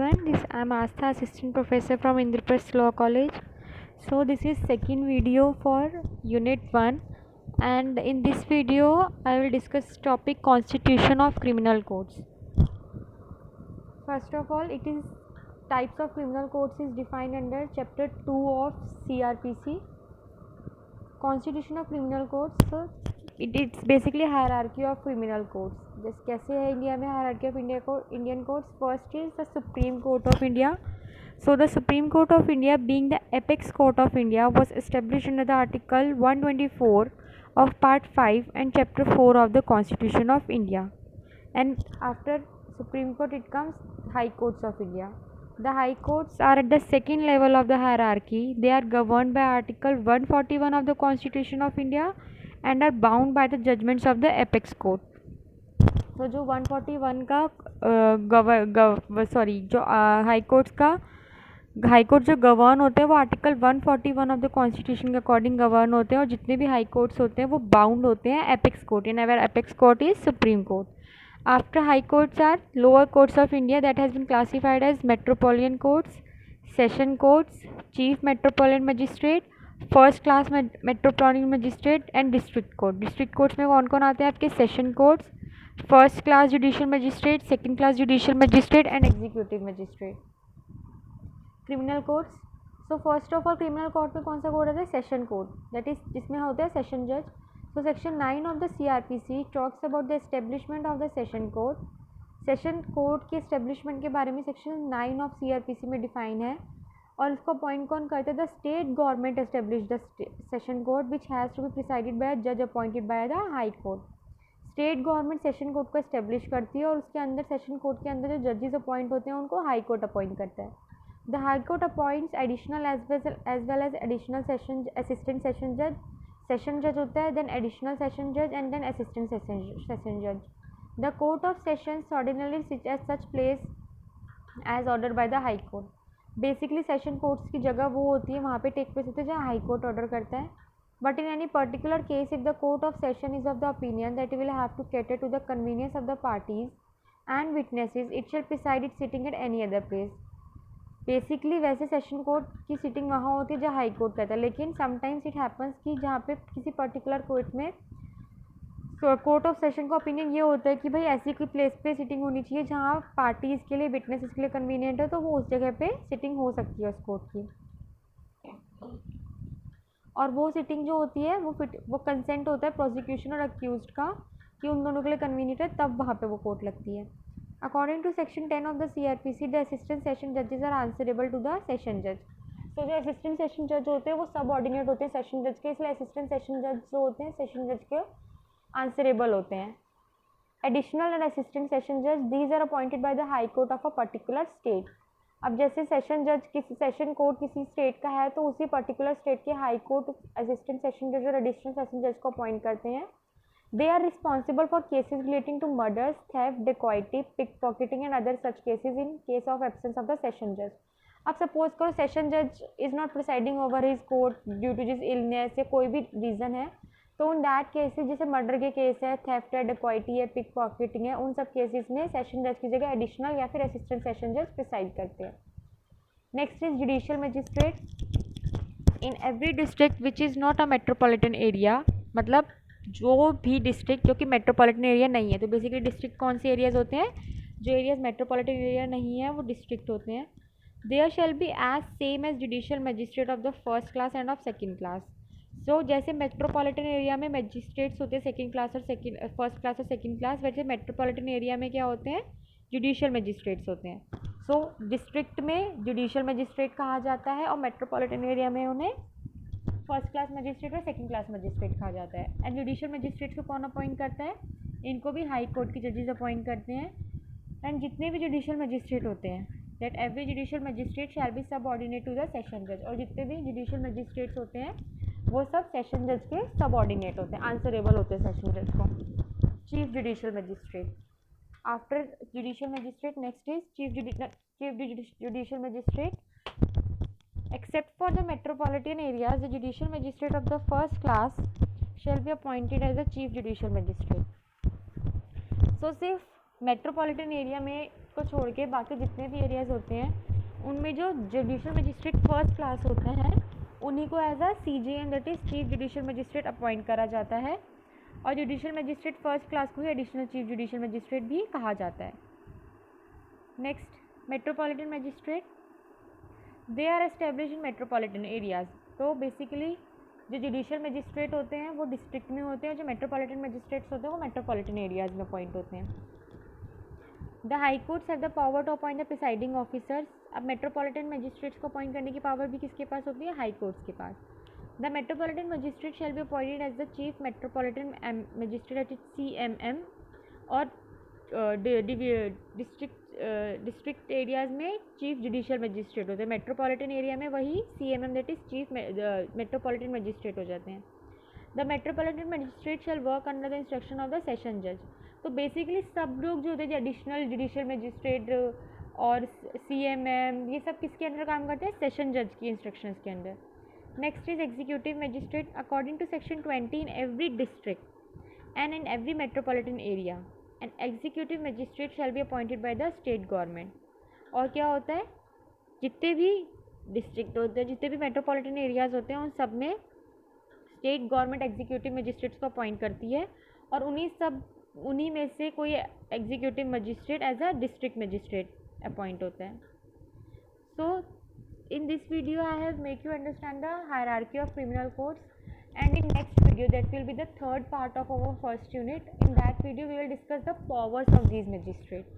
everyone. I'm Astha, Assistant Professor from Indraprasth Law College. So this is second video for Unit 1, and in this video I will discuss topic Constitution of Criminal Codes. First of all, it is types of criminal codes is defined under Chapter 2 of CRPC. Constitution of Criminal Codes, so it's basically hierarchy of criminal codes. जैसे कैसे है India में hierarchy of Indian codes. First is the Supreme Court of India. So the Supreme Court of India, being the apex court of India, was established under the Article 124 of Part 5 and Chapter 4 of the Constitution of India. And after Supreme Court, it comes High Courts of India. The High Courts are at the second level of the hierarchy. They are governed by Article 141 of the Constitution of India and are bound by the judgments of the apex court. तो जो 141 का जो high court जो govern होते हैं वो article 141 of the constitution के according govern होते हैं, और जितने भी हाई कोर्ट्स होते हैं वो बाउंड होते हैं apex court. In our apex court is supreme court. After high courts are lower courts of India that has been classified as metropolitan courts, session courts, chief metropolitan magistrate, first class metropolitan magistrate and district court. District courts में कौन कौन आते हैं आपके? session courts, first class judicial magistrate, second class judicial magistrate and executive magistrate. Criminal courts. So first of all, criminal court में कौन सा court आता है? session court, that is जिसमें होते हैं session judge. So section 9 of the CRPC talks about the establishment of the session court. Session court के establishment के बारे में section 9 of CRPC में define है, और इसको appoint कौन करते हैं? The state government established the session court which has to be presided by a judge appointed by the high court. State government session court को establish करती है, और उसके अंदर session court के अंदर जो judges appoint होते हैं उनको high court appoint करता है. The high court appoints additional as well as additional assistant session judge. Session जज होता है, देन एडिशनल सेशन जज एंड देन असिस्टेंट सेशन जज. The court of sessions ordinarily sit at such place as order by the high court. Basically session courts की जगह वो होती है, वहाँ पे टेक प्लेस होती है जहाँ हाई कोर्ट ऑर्डर करता है. But in any particular case if the court of session is of the opinion that will have to cater to the convenience of the parties and witnesses, it shall preside it sitting at any other place. Basically वैसे session court की sitting वहाँ होती है जहाँ high court कहता है, लेकिन sometimes it happens कि जहाँ पे किसी पर्टिकुलर कोर्ट में कोर्ट ऑफ सेशन का ओपिनियन ये होता है कि भाई ऐसी कोई प्लेस पे सिटिंग होनी चाहिए जहाँ पार्टीज़ के लिए विटनेसेस के लिए कन्वीनियंट है, तो वो उस जगह पे सिटिंग हो सकती है उस कोर्ट की. और वो सिटिंग जो होती है वो कंसेंट होता है प्रोसिक्यूशन और अक्यूज्ड का कि उन दोनों के लिए कन्वीनियंट है, तब वहाँ पे वो कोर्ट लगती है. According to section 10 of the CRPC, the assistant session judges are answerable to the session judge. So जो assistant session judge होते हैं वो subordinate होते हैं session judge के, इसलिए assistant session judge जो होते हैं session judge के answerable होते हैं. Additional and assistant session judge, these are appointed by the high court of a particular state. अब जैसे session judge किसी session court किसी state का है, तो उसी particular state के high court assistant session judge और additional session judge को appoint करते हैं. They are responsible for cases relating to murders, theft, dacoity, pickpocketing and other such cases in case of absence of the session judge. अब suppose करो session जज is not presiding over his court due to जिस illness या कोई भी reason है, तो उन दैट केसेस जैसे मर्डर के केस है, थेफ्ट है, डेकोइटी है, पिक पॉकेटिंग है, उन सब केसेस में सेशन जज की जगह एडिशनल या फिर असिस्टेंट सेशन जज प्रिसाइड करते हैं. Next is judicial magistrate. In every district which is not a metropolitan area, मतलब जो भी डिस्ट्रिक्ट जो कि मेट्रोपॉलिटन एरिया नहीं है, तो बेसिकली डिस्ट्रिक्ट कौन से एरियाज़ होते हैं? जो एरियाज़ मेट्रोपॉलिटन एरिया नहीं है वो डिस्ट्रिक्ट होते हैं. There shall be as same as judicial magistrate of the first class and of second class. So जैसे मेट्रोपॉलिटन एरिया में मजिस्ट्रेट्स होते हैं सेकंड क्लास और फर्स्ट क्लास और सेकंड क्लास, वैसे मेट्रोपॉलिटन एरिया में क्या होते हैं? जुडिशियल मजिस्ट्रेट्स होते हैं. सो डिस्ट्रिक्ट में जुडिशियल मजिस्ट्रेट कहा जाता है और मेट्रोपॉलिटन एरिया में उन्हें फर्स्ट क्लास मजिस्ट्रेट और सेकंड क्लास मजिस्ट्रेट कहा जाता है. एंड जुडिशियल मजिस्ट्रेट को कौन अपॉइंट करता है? इनको भी हाई कोर्ट के जजेस अपॉइंट करते हैं. एंड जितने भी जुडिशियल मजिस्ट्रेट होते हैं, that every judicial magistrate shall be subordinate to the session जज. और जितने भी जुडिशियल मजिस्ट्रेट्स होते हैं वो सब सेशन जज के सबऑर्डिनेट होते हैं, आंसरेबल होते हैं सेशन जज को. Chief judicial magistrate. After judicial magistrate next is chief judicial magistrate. Except for the metropolitan areas, the judicial magistrate of the first class shall be appointed as the chief judicial magistrate. So सिर्फ metropolitan area में को छोड़ के बाकी जितने भी areas होते हैं उनमें जो जुडिशल मजिस्ट्रेट फर्स्ट क्लास होते हैं उन्हीं को as a CJM that is chief judicial magistrate appoint करा जाता है, और जुडिशल मजिस्ट्रेट फर्स्ट क्लास को ही एडिशनल चीफ जुडिशल मजिस्ट्रेट भी कहा जाता है। Next, metropolitan magistrate, they are establish in metropolitan areas. तो बेसिकली जो जुडिशल मजिस्ट्रेट होते हैं वो डिस्ट्रिक्ट में होते हैं, जो मेट्रोपॉलिटन मजिस्ट्रेट्स होते हैं वो मेट्रोपॉलिटन एरियाज़ में अपॉइंट होते हैं। The high courts have the power to appoint the presiding officers. अब मेट्रोपॉलिटन मजिस्ट्रेट्स को अपॉइंट करने की पावर भी किसके पास होती है? हाई कोर्ट्स के पास। The metropolitan magistrate shall be appointed as the chief metropolitan magistrate CMM, और डिस्ट्रिक्ट एरियाज़ में चीफ जुडिशल मजिस्ट्रेट होते हैं। मेट्रोपॉलिटन एरिया में वही CMM that is chief metropolitan magistrate हो जाते हैं। The metropolitan magistrate shall work under the instruction of the session जज। तो बेसिकली सब लोग जो होते हैं एडिशनल जुडिशल मजिस्ट्रेट और CMM ये सब किसके अंडर काम करते हैं? सेशन जज की इंस्ट्रक्शंस के under. Next is executive magistrate. According to section 20 in every district and in every metropolitan area an executive magistrate shall be appointed by the state government. और क्या होता है, जितने भी डिस्ट्रिक्ट होते हैं, जितने भी मेट्रोपॉलिटन एरियाज़ होते हैं, उन सब में स्टेट गवर्नमेंट एग्जीक्यूटिव मजिस्ट्रेट्स को अपॉइंट करती है, और उन्हीं में से कोई executive magistrate as a district magistrate appoint होता है। सो in this video I have make you understand the hierarchy of criminal courts, and in next video, that will be the third part of our first unit, in that video we will discuss the powers of these magistrates.